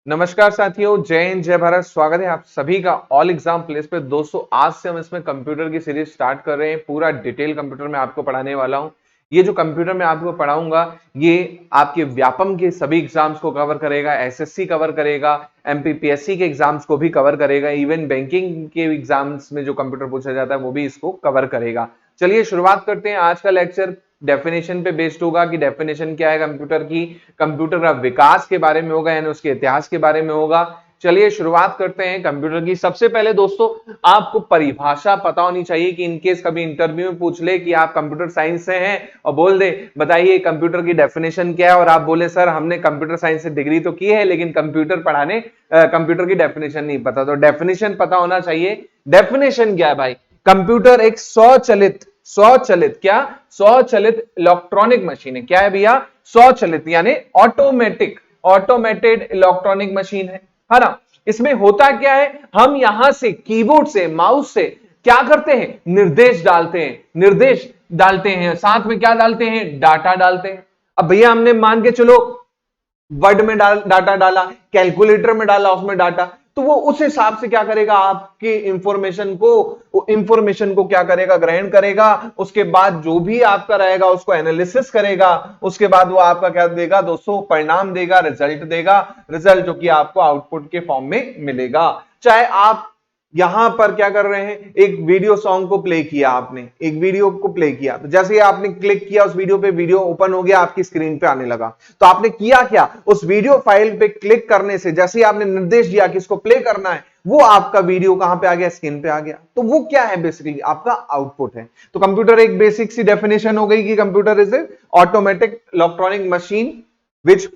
नमस्कार साथियों, जय हिंद जय भारत। स्वागत है आप सभी का ऑल एग्जाम प्लेस पे। दोस्तों आज से हम इसमें कंप्यूटर की सीरीज स्टार्ट कर रहे हैं। पूरा डिटेल कंप्यूटर में आपको पढ़ाने वाला हूं। ये जो कंप्यूटर में आपको पढ़ाऊंगा ये आपके व्यापम के सभी एग्जाम्स को कवर करेगा, एसएससी कवर करेगा, एमपीपीएससी के एग्जाम्स को भी कवर करेगा, इवन बैंकिंग के एग्जाम्स में जो कंप्यूटर पूछा जाता है वो भी इसको कवर करेगा। चलिए शुरुआत करते हैं। आज का लेक्चर डेफिनेशन पे बेस्ड होगा कि डेफिनेशन क्या है कंप्यूटर की, कंप्यूटर का विकास के बारे में होगा, यानी उसके इतिहास के बारे में होगा। चलिए शुरुआत करते हैं कंप्यूटर की। सबसे पहले दोस्तों आपको परिभाषा पता होनी चाहिए कि इनकेस कभी इंटरव्यू में पूछ ले कि आप कंप्यूटर साइंस से हैं और बोल दे बताइए कंप्यूटर की डेफिनेशन क्या है, और आप बोले सर हमने कंप्यूटर साइंस से डिग्री तो की है लेकिन कंप्यूटर की डेफिनेशन नहीं पता, तो डेफिनेशन पता होना चाहिए। डेफिनेशन क्या है भाई? कंप्यूटर एक स्वचालित इलेक्ट्रॉनिक मशीन है। क्या है भैया? स्वचालित यानी ऑटोमेटेड इलेक्ट्रॉनिक मशीन है ना। इसमें होता क्या है, हम यहां से कीबोर्ड से माउस से क्या करते हैं, निर्देश डालते हैं, साथ में क्या डालते हैं, डाटा डालते हैं। अब भैया हमने मान के चलो वर्ड में डाटा डाला, कैलकुलेटर में डाला उसमें डाटा, तो वो उस हिसाब से क्या करेगा, आपकी इंफॉर्मेशन को क्या करेगा, ग्रहण करेगा। उसके बाद जो भी आपका रहेगा उसको एनालिसिस करेगा। उसके बाद वो आपका क्या देगा दोस्तों, परिणाम देगा, रिजल्ट जो कि आपको आउटपुट के फॉर्म में मिलेगा। चाहे आप यहां पर क्या कर रहे हैं, एक वीडियो सॉन्ग को प्ले किया, आपने एक वीडियो को प्ले किया, तो जैसे ही आपने क्लिक किया उस वीडियो पे, वीडियो ओपन हो गया, आपकी स्क्रीन पे आने लगा। तो आपने किया क्या, उस वीडियो फाइल पे क्लिक करने से जैसे ही आपने निर्देश दिया कि इसको प्ले करना है, वो आपका वीडियो कहां पे आ गया, स्क्रीन पे आ गया। तो वो क्या है, बेसिकली आपका आउटपुट है। तो कंप्यूटर एक बेसिक सी डेफिनेशन हो गई कि computer is a automatic electronic machine which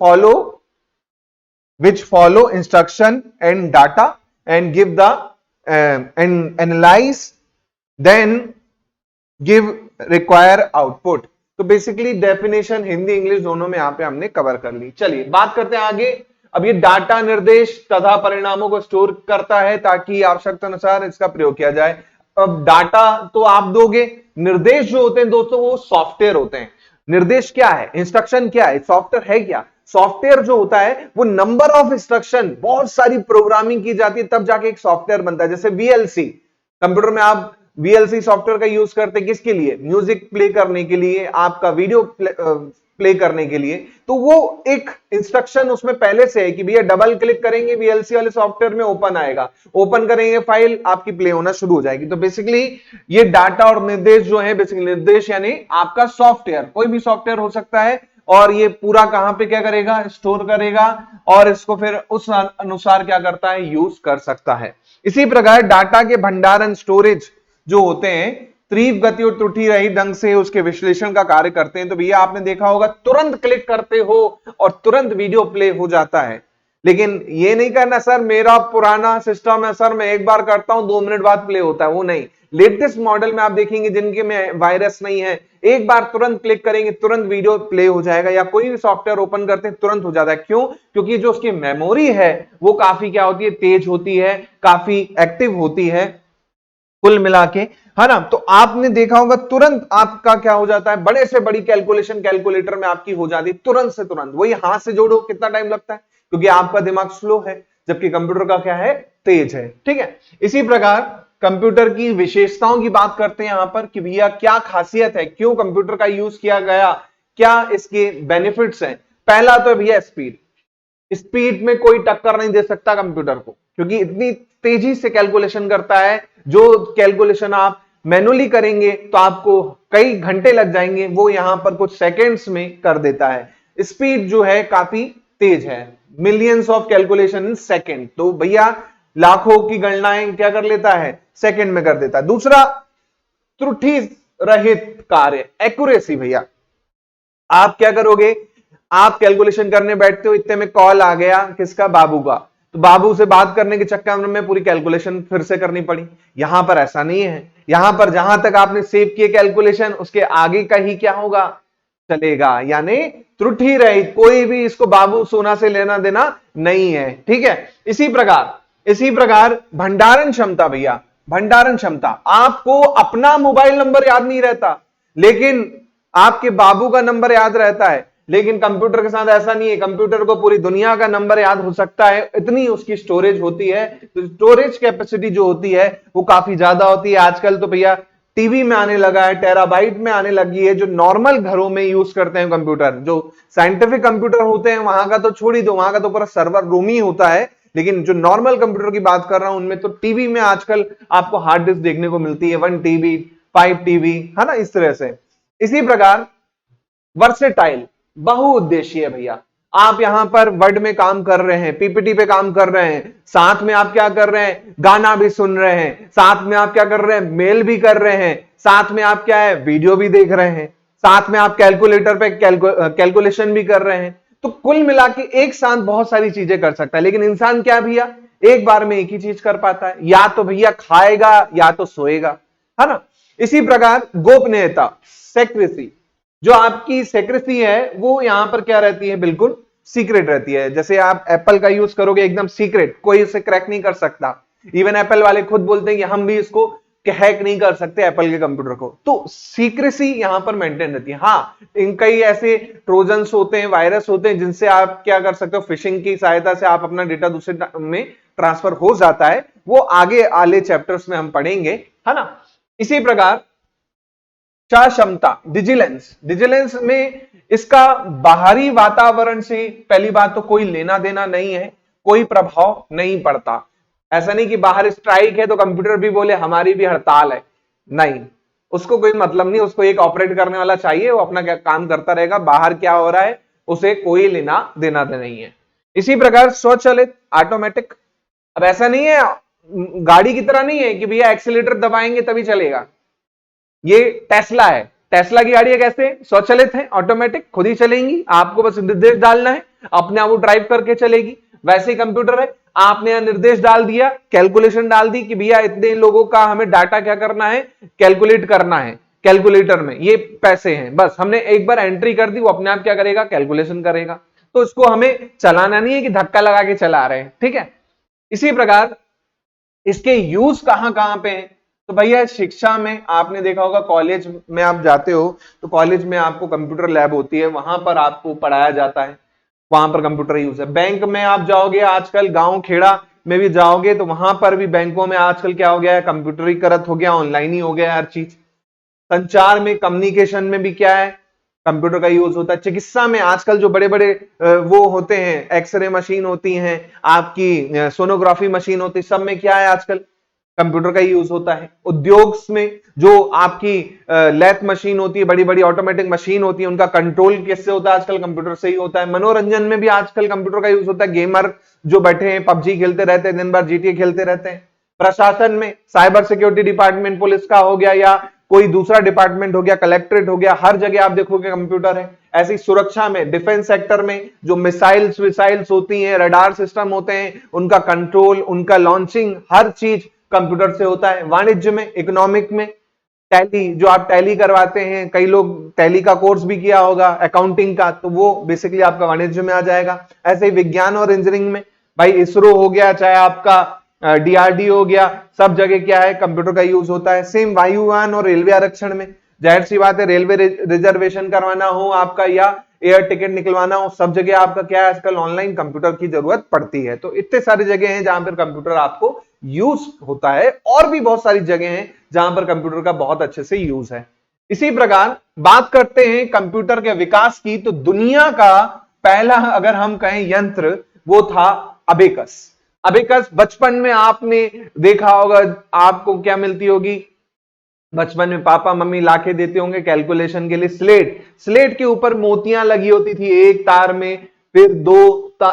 follow instruction and data and give the and analyze then give require output। तो बेसिकली डेफिनेशन हिंदी इंग्लिश दोनों में यहां पे हमने कवर कर ली। चलिए बात करते हैं आगे। अब ये डाटा निर्देश तथा परिणामों को स्टोर करता है ताकि आवश्यकता अनुसार इसका प्रयोग किया जाए। अब डाटा तो आप दोगे, निर्देश जो होते हैं दोस्तों वो सॉफ्टवेयर होते हैं। निर्देश क्या है, इंस्ट्रक्शन क्या है, सॉफ्टवेयर है क्या? सॉफ्टवेयर जो होता है वो नंबर ऑफ इंस्ट्रक्शन, बहुत सारी प्रोग्रामिंग की जाती है तब जाके एक सॉफ्टवेयर बनता है। जैसे वीएलसी, कंप्यूटर में आप वीएलसी सॉफ्टवेयर का यूज करते हैं किसके लिए, म्यूजिक प्ले करने के लिए, आपका वीडियो प्ले करने के लिए। तो वो एक इंस्ट्रक्शन उसमें पहले से है कि भैया डबल क्लिक करेंगे वीएलसी वाले सॉफ्टवेयर में ओपन आएगा, ओपन करेंगे फाइल आपकी प्ले होना शुरू हो जाएगी। तो बेसिकली ये डाटा और निर्देश जो है, बेसिकली निर्देश यानी आपका सॉफ्टवेयर, कोई भी सॉफ्टवेयर हो सकता है, और ये पूरा कहां पे क्या करेगा, स्टोर करेगा, और इसको फिर उस अनुसार क्या करता है, यूज कर सकता है। इसी प्रकार डाटा के भंडारण, स्टोरेज जो होते हैं, तीव्र गति और त्रुटि रहित ढंग से उसके विश्लेषण का कार्य करते हैं। तो भैया आपने देखा होगा तुरंत क्लिक करते हो और तुरंत वीडियो प्ले हो जाता है। लेकिन ये नहीं करना सर मेरा पुराना सिस्टम है सर, मैं एक बार करता हूं 2 मिनट बाद प्ले होता है, वो नहीं। लेटेस्ट मॉडल में आप देखेंगे जिनके में वायरस नहीं है, एक बार तुरंत क्लिक करेंगे तुरंत वीडियो प्ले हो जाएगा, या कोई भी सॉफ्टवेयर ओपन करते हैं तुरंत हो जाता है। क्यों? क्योंकि जो उसकी मेमोरी है वो काफी क्या होती है, तेज होती है, काफी एक्टिव होती है कुल मिला के, है ना। तो आपने देखा होगा तुरंत आपका क्या हो जाता है, बड़े से बड़ी कैलकुलेशन कैलकुलेटर में आपकी हो जाती है तुरंत से तुरंत। वही हाथ से जोड़ो कितना टाइम लगता है, क्योंकि आपका दिमाग स्लो है जबकि कंप्यूटर का क्या है, तेज है। ठीक है, इसी प्रकार कंप्यूटर की विशेषताओं की बात करते हैं यहां पर कि भैया क्या खासियत है, क्यों कंप्यूटर का यूज किया गया, क्या इसके बेनिफिट्स हैं। पहला तो भैया स्पीड में कोई टक्कर नहीं दे सकता कंप्यूटर को, क्योंकि इतनी तेजी से कैलकुलेशन करता है। जो कैलकुलेशन आप मैनुअली करेंगे तो आपको कई घंटे लग जाएंगे, वो यहां पर कुछ सेकेंड्स में कर देता है। स्पीड जो है काफी तेज है, millions of calculation in second. तो भैया लाखों की गणनाएं क्या कर लेता है, सेकेंड में कर देता है। दूसरा, त्रुटि रहित कार्य, एक्यूरेसी। भैया आप क्या करोगे, आप कैलकुलेशन करने बैठते हो, इतने में कॉल आ गया किसका, बाबू का, तो बाबू से बात करने के चक्कर में पूरी कैलकुलेशन फिर से करनी पड़ी। यहां पर ऐसा नहीं है, यहां पर जहां तक आपने सेव किए कैलकुलेशन उसके आगे का ही क्या होगा, चलेगा, यानी त्रुटि रहित, कोई भी इसको बाबू सोना से लेना देना नहीं है। ठीक है, इसी प्रकार भंडारण क्षमता। भैया भंडारण क्षमता, आपको अपना मोबाइल नंबर याद नहीं रहता लेकिन आपके बाबू का नंबर याद रहता है। लेकिन कंप्यूटर के साथ ऐसा नहीं है। कंप्यूटर को पूरी दुनिया का नंबर याद हो सकता है, इतनी उसकी स्टोरेज होती है। तो स्टोरेज कैपेसिटी जो होती है वो काफी ज्यादा होती है। आजकल तो भैया टीवी में आने लगा है, टेराबाइट में आने लगी है। जो नॉर्मल घरों में यूज करते हैं कंप्यूटर, जो साइंटिफिक कंप्यूटर होते हैं वहां का तो छोड़ ही दो, वहां का तो पूरा सर्वर रूम ही होता है। लेकिन जो नॉर्मल कंप्यूटर की बात कर रहा हूं उनमें तो टीवी में आजकल आपको हार्ड डिस्क देखने को मिलती है, 1 TB 5 TB, है ना, इस तरह से। इसी प्रकार वर्सेटाइल, बहुउद्देशीय भैया। आप यहां पर वर्ड में काम कर रहे हैं, पीपीटी पे काम कर रहे हैं, साथ में आप क्या कर रहे हैं, गाना भी सुन रहे हैं, साथ में आप क्या कर रहे हैं, मेल भी कर रहे हैं, साथ में आप क्या है, वीडियो भी देख रहे हैं, साथ में आप कैलकुलेटर पे कैलकुलेशन भी कर रहे हैं। तो कुल मिला के एक साथ बहुत सारी चीजें कर सकता है। लेकिन इंसान क्या भैया, एक बार में एक ही चीज कर पाता है, या तो भैया खाएगा या तो सोएगा, है ना। इसी प्रकार गोपनीयता, सेक्रेसी, जो आपकी सेक्रेसी है वो यहां पर क्या रहती है, बिल्कुल सीक्रेट रहती है। जैसे आप एप्पल का यूज करोगे एकदम सीक्रेट, कोई इसे क्रैक नहीं कर सकता। इवन एप्पल वाले खुद बोलते हैं कि हम भी इसको हैक नहीं कर सकते एप्पल के कंप्यूटर को। तो सीक्रेसी यहां पर मेंटेन रहती है। हाँ, इन कई ऐसे ट्रोजन्स होते हैं, वायरस होते हैं, जिनसे आप क्या कर सकते हो, फिशिंग की सहायता से आप अपना डेटा दूसरे में ट्रांसफर हो जाता है। वो आगे आले चैप्टर्स में हम पढ़ेंगे, है ना। इसी प्रकार क्षमता, विजिलेंस, विजिलेंस में इसका बाहरी वातावरण से पहली बात तो कोई लेना देना नहीं है, कोई प्रभाव नहीं पड़ता। ऐसा नहीं कि बाहर स्ट्राइक है तो कंप्यूटर भी बोले हमारी भी हड़ताल है, नहीं, उसको कोई मतलब नहीं। उसको एक ऑपरेट करने वाला चाहिए, वो अपना क्या काम करता रहेगा, बाहर क्या हो रहा है उसे कोई लेना देना नहीं है। इसी प्रकार स्वचालित, ऑटोमेटिक। अब ऐसा नहीं है, गाड़ी की तरह नहीं है कि भैया एक्सीलेटर दबाएंगे तभी चलेगा। ये टेस्ला है, टेस्ला की गाड़ी कैसे स्वचालित है, ऑटोमेटिक, खुद ही चलेंगी, आपको बस निर्देश डालना है, अपने आप वो ड्राइव करके चलेगी। वैसे ही कंप्यूटर है, आपने यहां निर्देश डाल दिया, कैलकुलेशन डाल दी कि भैया इतने लोगों का हमें डाटा क्या करना है, कैलकुलेट करना है, कैलकुलेटर में ये पैसे हैं, बस हमने एक बार एंट्री कर दी, वो अपने आप क्या करेगा, कैलकुलेशन करेगा। तो इसको हमें चलाना नहीं है कि धक्का लगा के चला रहे हैं, ठीक है। इसी प्रकार इसके यूज कहां कहां पे हैं, तो भैया शिक्षा में आपने देखा होगा, कॉलेज में आप जाते हो तो कॉलेज में आपको कंप्यूटर लैब होती है, वहां पर आपको पढ़ाया जाता है, वहां पर कंप्यूटर यूज है। बैंक में आप जाओगे, आजकल गांव खेड़ा में भी जाओगे तो वहां पर भी बैंकों में आजकल क्या हो गया है, कंप्यूटरीकृत हो गया, ऑनलाइन ही हो गया हर चीज। संचार में, कम्युनिकेशन में भी क्या है, कंप्यूटर का यूज होता है। चिकित्सा में आजकल जो बड़े बड़े वो होते हैं, एक्सरे मशीन होती हैं, आपकी सोनोग्राफी मशीन होती है, सब में क्या है आजकल कंप्यूटर का यूज होता है। उद्योग में जो आपकी लैथ मशीन होती है, बड़ी बड़ी ऑटोमेटिक मशीन होती है, उनका कंट्रोल किससे होता है, आजकल कंप्यूटर से ही होता है। मनोरंजन में भी आजकल कंप्यूटर का यूज होता है, गेमर जो बैठे हैं पबजी खेलते रहते हैं, दिन भर जीटीए खेलते रहते हैं। प्रशासन में साइबर सिक्योरिटी डिपार्टमेंट पुलिस का हो गया या कोई दूसरा डिपार्टमेंट हो गया, कलेक्ट्रेट हो गया, हर जगह आप देखोगे कंप्यूटर है। ऐसी सुरक्षा में, डिफेंस सेक्टर में जो मिसाइल्स विसाइल्स होती हैं, रडार सिस्टम होते हैं, उनका कंट्रोल, उनका लॉन्चिंग, हर चीज कंप्यूटर से होता है। वाणिज्य में, इकोनॉमिक में, टैली जो आप टैली करवाते हैं, कई लोग टैली का कोर्स भी किया होगा, अकाउंटिंग का, तो वो बेसिकली आपका वाणिज्य में आ जाएगा। ऐसे ही विज्ञान और इंजीनियरिंग में भाई इसरो हो गया, चाहे आपका डीआरडीओ हो गया, सब जगह क्या है, कंप्यूटर का यूज होता है। सेम वायुयान और रेलवे आरक्षण में, जाहिर सी बात है, रेलवे रिजर्वेशन करवाना हो आपका या एयर टिकट निकलवाना हो, सब जगह आपका क्या है, आजकल ऑनलाइन कंप्यूटर की जरूरत पड़ती है। तो इतने सारी जगह हैं जहां पर कंप्यूटर आपको यूज होता है, और भी बहुत सारी जगह हैं जहां पर कंप्यूटर का बहुत अच्छे से यूज है। इसी प्रकार बात करते हैं कंप्यूटर के विकास की, तो दुनिया का पहला अगर हम कहें यंत्र, वो था अबेकस। अबेकस बचपन में आपने देखा होगा, आपको क्या मिलती होगी, बचपन में पापा मम्मी लाके देते होंगे कैलकुलेशन के लिए स्लेट। स्लेट के ऊपर मोतियां लगी होती थी, एक तार में, फिर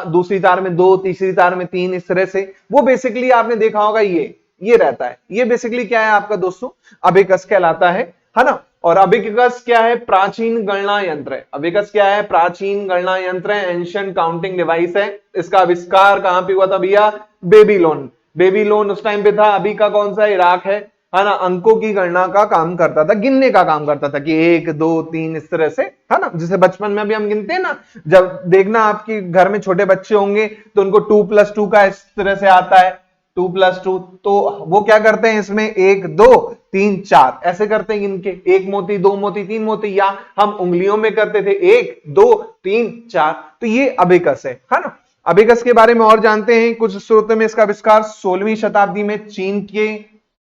दूसरी तार में दो, तीसरी तार में तीन, इस तरह से। वो बेसिकली आपने देखा होगा, ये रहता है। ये बेसिकली क्या है आपका दोस्तों, अबेकस कहलाता है ना। और अबेकस क्या है, प्राचीन गणना यंत्र है। अबेकस क्या है, प्राचीन गणना यंत्र है, एंशिएंट काउंटिंग डिवाइस है। इसका आविष्कार कहां पे हुआ था भैया, बेबीलोन। बेबीलोन उस टाइम पे था, अभी का कौन सा, इराक है ना। अंकों की गणना का काम करता था, गिनने का काम करता था कि 1 2 3 इस तरह से, है ना। जैसे बचपन में अभी हम गिनते हैं ना, जब देखना आपके घर में छोटे बच्चे होंगे तो उनको 2+2 का इस तरह से आता है, 2+2। तो वो क्या करते हैं, इसमें 1 2 3 4 ऐसे करते हैं इनके, 1 मोती 2 मोती 3 मोती, या हम उंगलियों में करते थे 1 2 3 4। तो ये अबेकस है ना। अबेकस के बारे में और जानते हैं, कुछ स्रोतों में इसका आविष्कार 16वीं शताब्दी में चीन के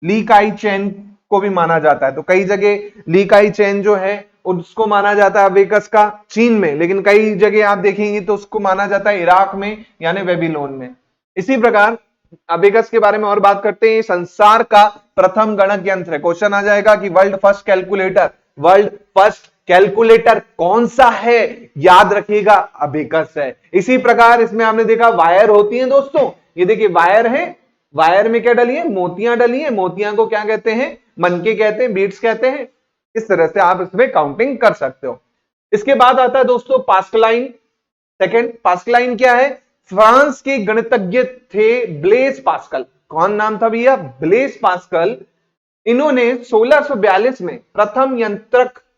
ली काई चैन को भी माना जाता है। तो कई जगह ली काई चैन जो है उसको माना जाता है अबेकस का चीन में, लेकिन कई जगह आप देखेंगे तो उसको माना जाता है इराक में यानी बेबीलोन में। इसी प्रकार अबेकस के बारे में और बात करते हैं, संसार का प्रथम गणक यंत्र है। क्वेश्चन आ जाएगा कि world first calculator, world first calculator कौन सा है, याद रखिएगा अबेकस है। इसी प्रकार इसमें आपने देखा वायर होती है दोस्तों, ये देखिए वायर है, वायर में क्या डली है, मोतियां डली है, मोतियां को क्या कहते हैं, मनके कहते हैं, बीड्स कहते हैं। इस तरह से आप इसमें काउंटिंग कर सकते हो। इसके बाद आता है दोस्तों पास्कलाइन। सेकंड, पास्कलाइन क्या है, फ्रांस के गणितज्ञ थे ब्लेस पास्कल। कौन नाम था भैया, ब्लेस पास्कल। इन्होंने 1642 में प्रथम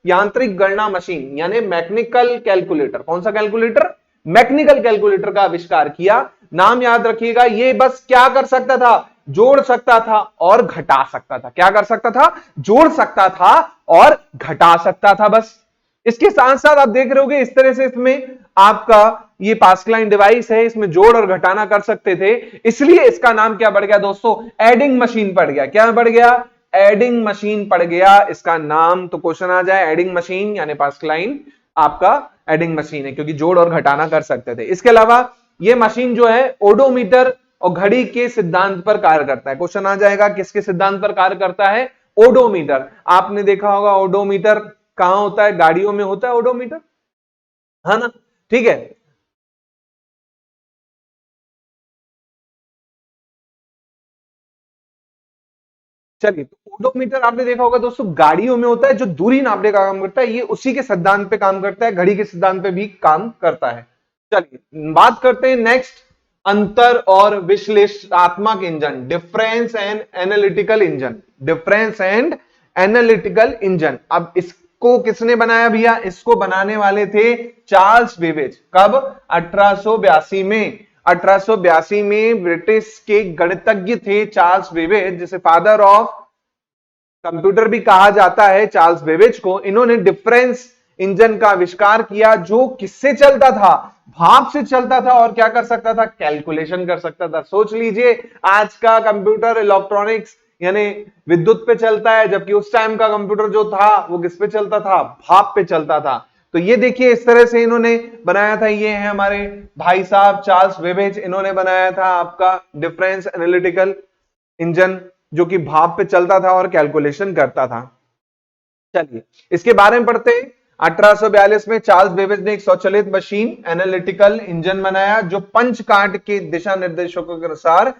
यांत्रिक गणना मशीन यानी मैकेनिकल कैलकुलेटर, कौन सा कैलकुलेटर, मैकेनिकल कैलकुलेटर का आविष्कार किया। नाम याद रखिएगा, ये बस क्या कर सकता था, जोड़ सकता था और घटा सकता था। क्या कर सकता था, जोड़ सकता था और घटा सकता था बस। इसके साथ साथ आप देख रहे होगे इस तरह से इसमें आपका ये पास्कलाइन डिवाइस है, इसमें जोड़ और घटाना कर सकते थे, इसलिए इसका नाम क्या पड़ गया दोस्तों, एडिंग मशीन पड़ गया। क्या पड़ गया, एडिंग मशीन पड़ गया इसका नाम। तो क्वेश्चन आ जाए एडिंग मशीन यानी पास्कलाइन आपका एडिंग मशीन है, क्योंकि जोड़ और घटाना कर सकते थे। इसके अलावा यह मशीन जो है ओडोमीटर और घड़ी के सिद्धांत पर कार्य करता है। क्वेश्चन आ जाएगा किसके सिद्धांत पर कार्य करता है, ओडोमीटर। आपने देखा होगा ओडोमीटर कहां होता है, गाड़ियों में होता है ओडोमीटर, है ना, ठीक है। चलिए, तो ओडोमीटर आपने देखा होगा दोस्तों गाड़ियों में होता है, जो दूरी नापने का काम करता है, ये उसी के सिद्धांत पे काम करता है, घड़ी के सिद्धांत पे भी काम करता है। चलिए बात करते हैं नेक्स्ट, अंतर और विश्लेषणात्मक engine, difference and analytical engine, difference and analytical engine. अब इसको किसने बनाया भैया, इसको बनाने वाले थे चार्ल्स बेबेज। कब, 1882 में। 1882 में ब्रिटिश के गणितज्ञ थे चार्ल्स बेबेज, जिसे फादर ऑफ कंप्यूटर भी कहा जाता है चार्ल्स बेबेज को। इन्होंने डिफरेंस इंजन का आविष्कार किया, जो किससे चलता था, भाप से चलता था, और क्या कर सकता था, कैलकुलेशन कर सकता था। सोच लीजिए आज का कंप्यूटर इलेक्ट्रॉनिक्स यानी विद्युत पे चलता है, जबकि उस टाइम का कंप्यूटर जो था वो किस पे चलता था, भाप पे चलता था। तो ये देखिए इस तरह से इन्होंने बनाया था। ये है हमारे भाई साहब चार्ल्स बेबेज, इन्होंने बनाया था आपका डिफरेंस एनालिटिकल इंजन, जो कि भाप पे चलता था और कैलकुलेशन करता था। चलिए इसके बारे में पढ़ते हैं। 1842 में चार्ल्स बेबेज ने एक स्वचालित मशीन एनालिटिकल इंजन बनाया, जो पंच कार्ड के दिशा निर्देशों के अनुसार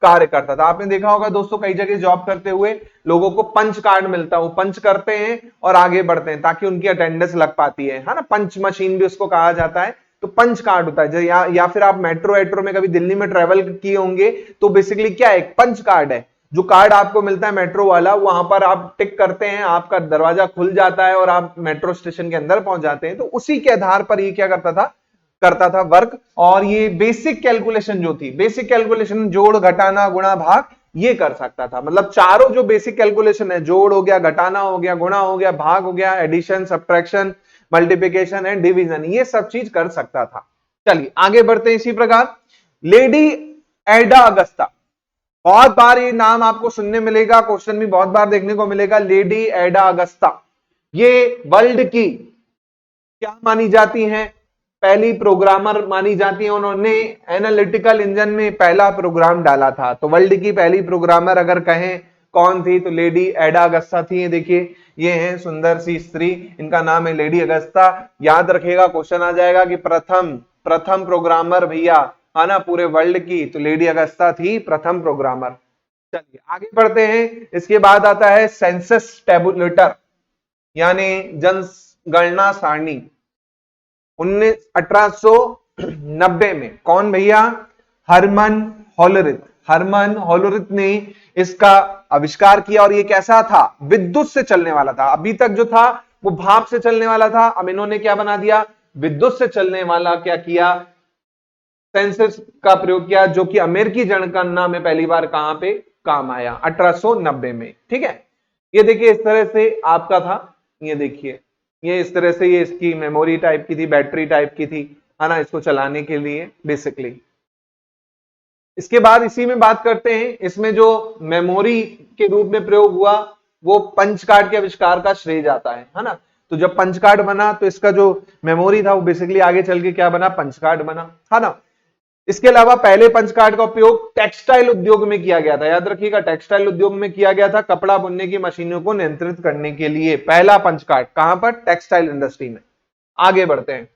कार्य करता था। आपने देखा होगा दोस्तों कई जगह जॉब करते हुए लोगों को पंच कार्ड मिलता है, वो पंच करते हैं और आगे बढ़ते हैं ताकि उनकी अटेंडेंस लग पाती है ना, पंच मशीन भी उसको कहा जाता है। तो पंच कार्ड होता है, या फिर आप मेट्रो वेट्रो में कभी दिल्ली में ट्रेवल किए होंगे, तो बेसिकली क्या है, एक पंच कार्ड है। जो कार्ड आपको मिलता है मेट्रो वाला, वहां पर आप टिक करते हैं, आपका दरवाजा खुल जाता है और आप मेट्रो स्टेशन के अंदर पहुंच जाते हैं। तो उसी के आधार पर ये क्या करता था वर्क। और ये बेसिक कैलकुलेशन जो थी, बेसिक कैलकुलेशन जोड़ घटाना गुणा भाग, ये कर सकता था। मतलब चारों जो बेसिक कैलकुलेशन है, जोड़ हो गया, घटाना हो गया, गुणा हो गया, भाग हो गया, addition subtraction multiplication and division, ये सब चीज कर सकता था। चलिए आगे बढ़ते हैं। इसी प्रकार लेडी एडा अगस्ता, बहुत बार ये नाम आपको सुनने मिलेगा, क्वेश्चन भी बहुत बार देखने को मिलेगा। लेडी एडा अगस्ता ये वर्ल्ड की क्या मानी जाती हैं, पहली प्रोग्रामर मानी जाती है। उन्होंने एनालिटिकल इंजन में पहला प्रोग्राम डाला था। तो वर्ल्ड की पहली प्रोग्रामर अगर कहें कौन थी, तो लेडी एडा अगस्ता थी। देखिए ये हैं सुंदर सी स्त्री, इनका नाम है लेडी अगस्ता। याद रखिएगा क्वेश्चन आ जाएगा कि प्रथम प्रथम प्रोग्रामर भैया, है ना, पूरे वर्ल्ड की, तो लेडी अगस्ता थी प्रथम प्रोग्रामर। चलिए आगे बढ़ते हैं। इसके बाद आता है सेंसस टेबुलेटर यानी जनगणना सारणी। 1890 में कौन भैया, हरमन हॉलरिथ, हरमन हॉलरिथ ने इसका आविष्कार किया। और ये कैसा था, विद्युत से चलने वाला था। अभी तक जो था वो भाप से चलने वाला था, अब इन्होंने क्या बना दिया, विद्युत से चलने वाला क्या किया, सेंसस का प्रयोग किया, जो कि अमेरिकी जनगणना में पहली बार कहां पे काम आया, 1890 में। ठीक है, ये देखिए इस तरह से आपका था, ये देखिए ये इस तरह से, ये इसकी मेमोरी टाइप की थी, बैटरी टाइप की थी, है ना, इसको चलाने के लिए बेसिकली। इसके बाद इसी में बात करते हैं, इसमें जो मेमोरी के रूप में प्रयोग हुआ वो पंच कार्ड के आविष्कार का श्रेय जाता है ना। तो जब पंच कार्ड बना तो इसका जो मेमोरी था वो बेसिकली आगे चल के क्या बना, पंच कार्ड बना, है ना। इसके अलावा पहले पंच कार्ड का उपयोग टेक्सटाइल उद्योग में किया गया था, याद रखिएगा, टेक्सटाइल उद्योग में किया गया था, कपड़ा बुनने की मशीनों को नियंत्रित करने के लिए पहला पंच कार्ड, कहां पर, टेक्सटाइल इंडस्ट्री में। आगे बढ़ते हैं,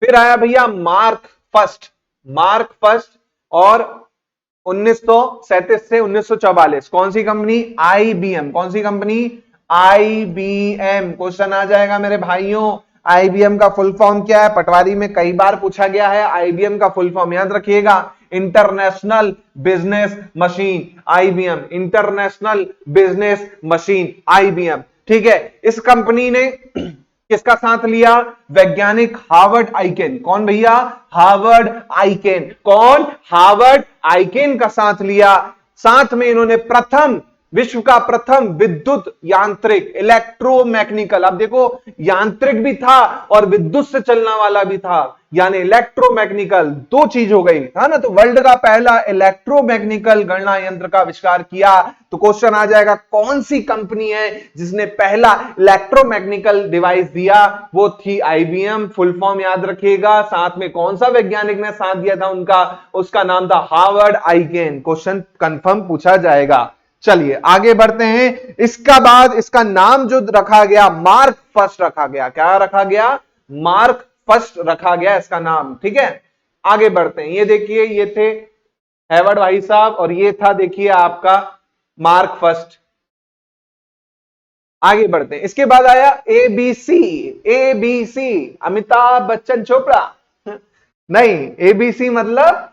फिर आया भैया मार्क फर्स्ट। मार्क फर्स्ट और 1937 से 1944 कौन सी कंपनी, आईबीएम। कौन सी कंपनी, आईबीएम। क्वेश्चन आ जाएगा मेरे भाइयों, आईबीएम का फुल फॉर्म क्या है, पटवारी में कई बार पूछा गया है। आईबीएम का फुल फॉर्म याद रखिएगा, international business machine, IBM, international business machine, IBM. ठीक है, इस कंपनी ने किसका साथ लिया, वैज्ञानिक हार्वर्ड आइकेन। कौन भैया, हार्वर्ड आइकेन। कौन, हार्वर्ड आइकेन का साथ लिया। साथ में इन्होंने प्रथम, विश्व का प्रथम विद्युत यांत्रिक, इलेक्ट्रोमैकेनिकल, अब देखो यांत्रिक भी था और विद्युत से चलने वाला भी था, यानी इलेक्ट्रोमैकेनिकल, दो चीज हो गई, है ना। तो वर्ल्ड का पहला इलेक्ट्रोमैकेनिकल गणना यंत्र का आविष्कार किया। तो क्वेश्चन आ जाएगा कौन सी कंपनी है जिसने पहला इलेक्ट्रोमैकेनिकल डिवाइस दिया, वो थी आईबीएम। फुल फॉर्म याद रखिएगा, साथ में कौन सा वैज्ञानिक ने साथ दिया था उनका, उसका नाम था हार्वर्ड आइकेन। क्वेश्चन कंफर्म पूछा जाएगा। चलिए आगे बढ़ते हैं, इसका बाद इसका नाम जो रखा गया, मार्क फर्स्ट रखा गया। क्या रखा गया, मार्क फर्स्ट रखा गया इसका नाम। ठीक है, आगे बढ़ते हैं, ये देखिए ये थे हैवर्ड भाई साहब और ये था देखिए आपका मार्क फर्स्ट। आगे बढ़ते हैं, इसके बाद आया एबीसी। एबीसी अमिताभ बच्चन चोपड़ा नहीं, एबीसी मतलब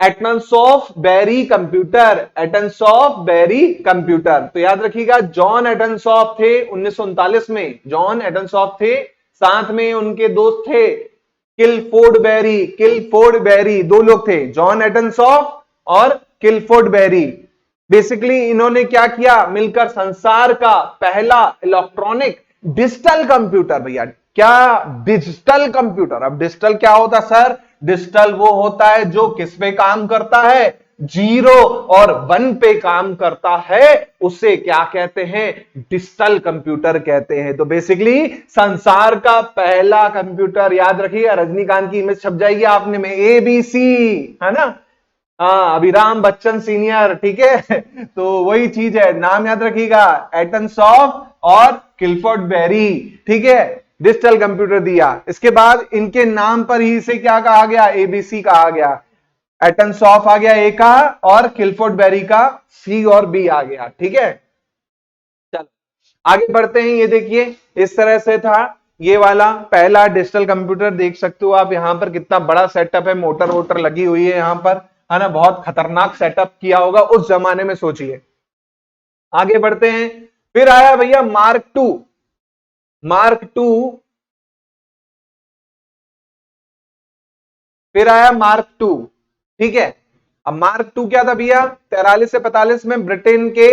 atoms of berry computer, atoms of berry computer. तो याद रखिएगा, जॉन एटम्सऑफ थे 1939 में, जॉन एटम्सऑफ थे, साथ में उनके दोस्त थे किलफोर्ड बेरी। किलफोर्ड बेरी दो लोग थे, जॉन एटम्सऑफ और किलफोर्ड बेरी। बेसिकली इन्होंने क्या किया, मिलकर संसार का पहला इलेक्ट्रॉनिक डिजिटल कंप्यूटर, भैया क्या, डिजिटल कंप्यूटर। अब डिजिटल क्या होता सर, डिजिटल वो होता है जो किस पे काम करता है, जीरो और वन पे काम करता है, उसे क्या कहते हैं, डिजिटल कंप्यूटर कहते हैं। तो बेसिकली संसार का पहला कंप्यूटर, याद रखिए, रजनीकांत की इमेज छप जाएगी आपने में, एबीसी, है ना। हाँ, अभिराम बच्चन सीनियर, ठीक है तो वही चीज है, नाम याद रखिएगा, एटम्सऑफ और किलफोर्ड बेरी। ठीक है, डिजिटल कंप्यूटर दिया। इसके बाद इनके नाम पर ही इसे क्या कहा गया, एबीसी कहा गया। एटम्सऑफ आ गया ए का और किलफोर्ड बेरी का सी और बी आ गया। ठीक है, चलो आगे बढ़ते हैं, ये देखिए इस तरह से था ये वाला पहला डिजिटल कंप्यूटर। देख सकते हो आप यहां पर कितना बड़ा सेटअप है, मोटर वोटर लगी हुई है यहां पर, है ना, बहुत खतरनाक सेटअप किया होगा उस जमाने में, सोचिए। आगे बढ़ते हैं, फिर आया भैया मार्क टू। मार्क टू, फिर आया मार्क टू। ठीक है, अब मार्क टू क्या था भैया, 43 से 45 में ब्रिटेन के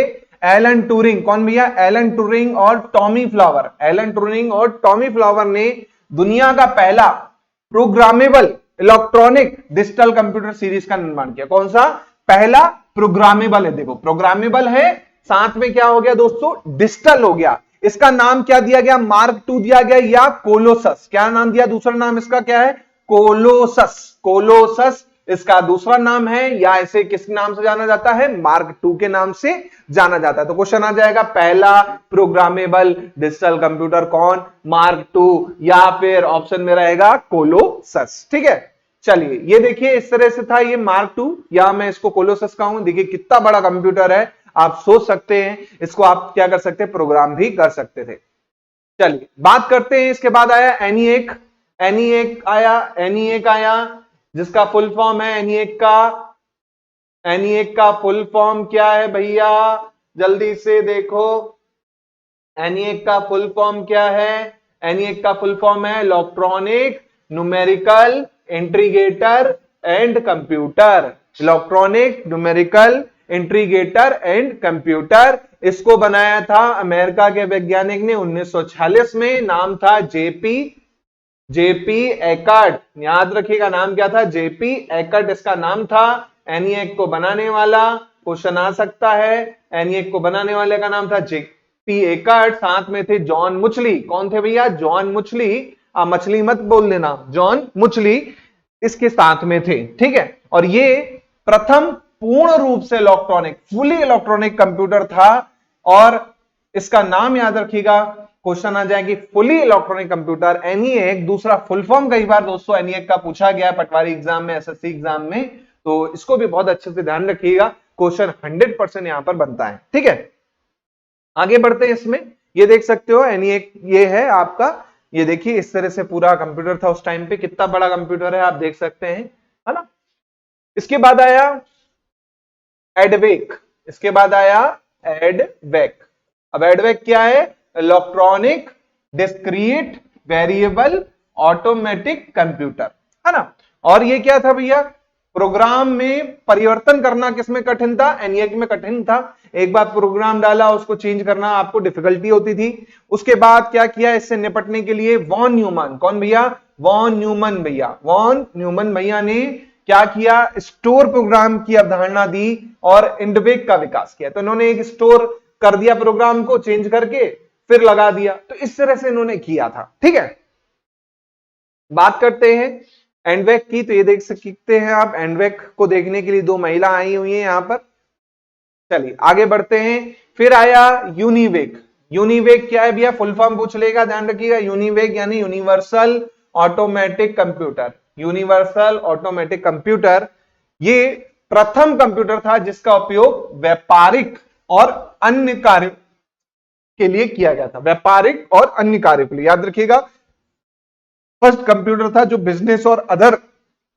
एलन टूरिंग, कौन भैया, एलन टूरिंग और टॉमी फ्लावर, एलन टूरिंग और टॉमी फ्लावर ने दुनिया का पहला programmable electronic digital computer series का निर्माण किया। कौन सा, पहला प्रोग्रामेबल है, देखो प्रोग्रामेबल है, साथ में क्या हो गया दोस्तों, डिजिटल हो गया। इसका नाम क्या दिया गया, मार्क टू दिया गया या कोलोसस, क्या नाम दिया, दूसरा नाम इसका क्या है, कोलोसस। कोलोसस इसका दूसरा नाम है, या इसे किस नाम से जाना जाता है, मार्क टू के नाम से जाना जाता है। तो क्वेश्चन आ जाएगा, पहला प्रोग्रामेबल डिजिटल कंप्यूटर कौन, मार्क टू, या फिर ऑप्शन में रहेगा कोलोसस। ठीक है, चलिए ये देखिए इस तरह से था ये मार्क टू, या मैं इसको कोलोसस कहूं। देखिए कितना बड़ा कंप्यूटर है, आप सोच सकते हैं, इसको आप क्या कर सकते हैं, प्रोग्राम भी कर सकते थे। चलिए बात करते हैं, इसके बाद आया एनीएक। एनीएक आया, एनीएक आया जिसका फुल फॉर्म है एनीएक का, एनीएक का फुल फॉर्म क्या है भैया, जल्दी से देखो, एनीएक का फुल फॉर्म क्या है, एनीएक का फुल फॉर्म है electronic numerical integrator and computer. Electronic numerical integrator and computer, इसको बनाया था अमेरिका के वैज्ञानिक ने 1946 में, नाम था जेपी एकर्ट। याद रखिएगा नाम क्या था, जेपी एकर्ट इसका नाम था। एनिएक को बनाने वाला, क्वेश्चन आ सकता है, एनिएक को बनाने वाले का नाम था जेपी एकर्ट। साथ में थे जॉन मुचली। कौन थे भैया, जॉन मुचली। मछली मत बोल देना, जॉन मुचली इसके साथ में थे, ठीक है। और ये प्रथम पूर्ण रूप से इलेक्ट्रॉनिक, फुली इलेक्ट्रॉनिक कंप्यूटर था। और इसका नाम याद रखिएगा, क्वेश्चन आ जाए कि फुली इलेक्ट्रॉनिक कंप्यूटर एनईएक। दूसरा फुल फॉर्म कई बार दोस्तों एनईएक का पूछा गया है पटवारी एग्जाम में, एसएससी एग्जाम में, तो इसको भी बहुत अच्छे से ध्यान रखिएगा, क्वेश्चन 100% यहां पर बनता है, ठीक है। आगे बढ़ते हैं इसमें, ये देख सकते हो एनईएक ये है आपका, ये देखिए इस तरह से पूरा कंप्यूटर था उस टाइम पे, कितना बड़ा कंप्यूटर है आप देख सकते हैं, है ना। इसके बाद आया एडवेक, इसके बाद आया एडवेक। अब एडवेक क्या है, electronic discrete variable automatic computer, है ना। और ये क्या था भैया, प्रोग्राम में परिवर्तन करना किसमें कठिन था, एनईएक में कठिन था। एक बार प्रोग्राम डाला उसको चेंज करना आपको डिफिकल्टी होती थी। उसके बाद क्या किया इससे निपटने के लिए, वॉन न्यूमन, कौन भैया, वॉन न्यूमन भैया, वॉन न्यूमन भैया ने क्या किया, स्टोर प्रोग्राम की अवधारणा दी और एडवेक का विकास किया। तो इन्होंने एक स्टोर कर दिया प्रोग्राम को चेंज करके, फिर लगा दिया, तो इस तरह से इन्होंने किया था, ठीक है। बात करते हैं एंडवेक की, तो ये देख सकते हैं आप, एंडवेक को देखने के लिए दो महिला आई हुई हैं यहां पर। चलिए आगे बढ़ते हैं। फिर आया यूनिवेक। यूनिवेक क्या है भैया, फुल फॉर्म पूछ लेगा, ध्यान रखिएगा। यूनिवेक यानी universal automatic computer, universal automatic computer. ये प्रथम कंप्यूटर था जिसका उपयोग व्यापारिक और अन्य कार्य के लिए किया गया था, व्यापारिक और अन्य कार्य के लिए, याद रखिएगा। फर्स्ट कंप्यूटर था जो बिजनेस और अदर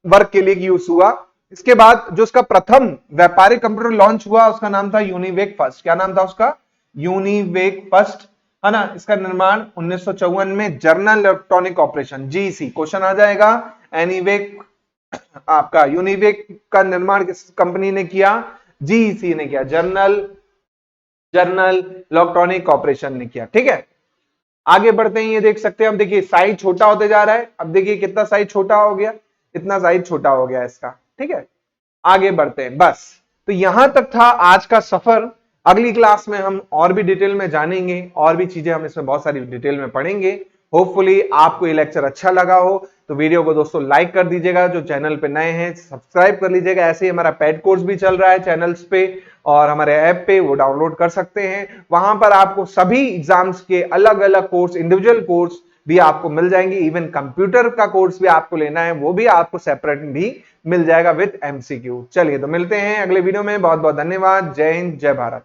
वर्क के लिए यूज हुआ। इसके बाद जो उसका प्रथम व्यापारिक कंप्यूटर लॉन्च हुआ उसका नाम था यूनिवेक फर्स्ट। क्या नाम था उसका, यूनिवेक फर्स्ट, है ना। इसका निर्माण 1954 में general electronic operation, GC, question आ जाएगा। एनीवेक आपका यूनिवेक का निर्माण किस कंपनी ने किया, जीईसी ने किया, जर्नल इलेक्ट्रॉनिक ऑपरेशन ने किया, ठीक है। आगे बढ़ते हैं, ये देख सकते हैं, अब देखिए साइज छोटा होते जा रहा है। अब देखिए कितना साइज छोटा हो गया, इतना साइज छोटा हो गया इसका, ठीक है। आगे बढ़ते हैं, बस तो यहां तक था आज का सफर। अगली क्लास में हम और भी डिटेल में जानेंगे, और भी चीजें हम इसमें बहुत सारी डिटेल में पढ़ेंगे। होपफुली आपको ये लेक्चर अच्छा लगा हो तो वीडियो को दोस्तों लाइक कर दीजिएगा, जो चैनल पे नए हैं सब्सक्राइब कर लीजिएगा। ऐसे ही हमारा पेड कोर्स भी चल रहा है चैनल्स पे और हमारे ऐप पे, वो डाउनलोड कर सकते हैं। वहां पर आपको सभी एग्जाम्स के अलग अलग कोर्स, इंडिविजुअल कोर्स भी आपको मिल जाएंगे। इवन कंप्यूटर का कोर्स भी आपको लेना है वो भी आपको सेपरेट भी मिल जाएगा विद एमसीक्यू। चलिए तो मिलते हैं अगले वीडियो में, बहुत बहुत धन्यवाद, जय हिंद, जय भारत।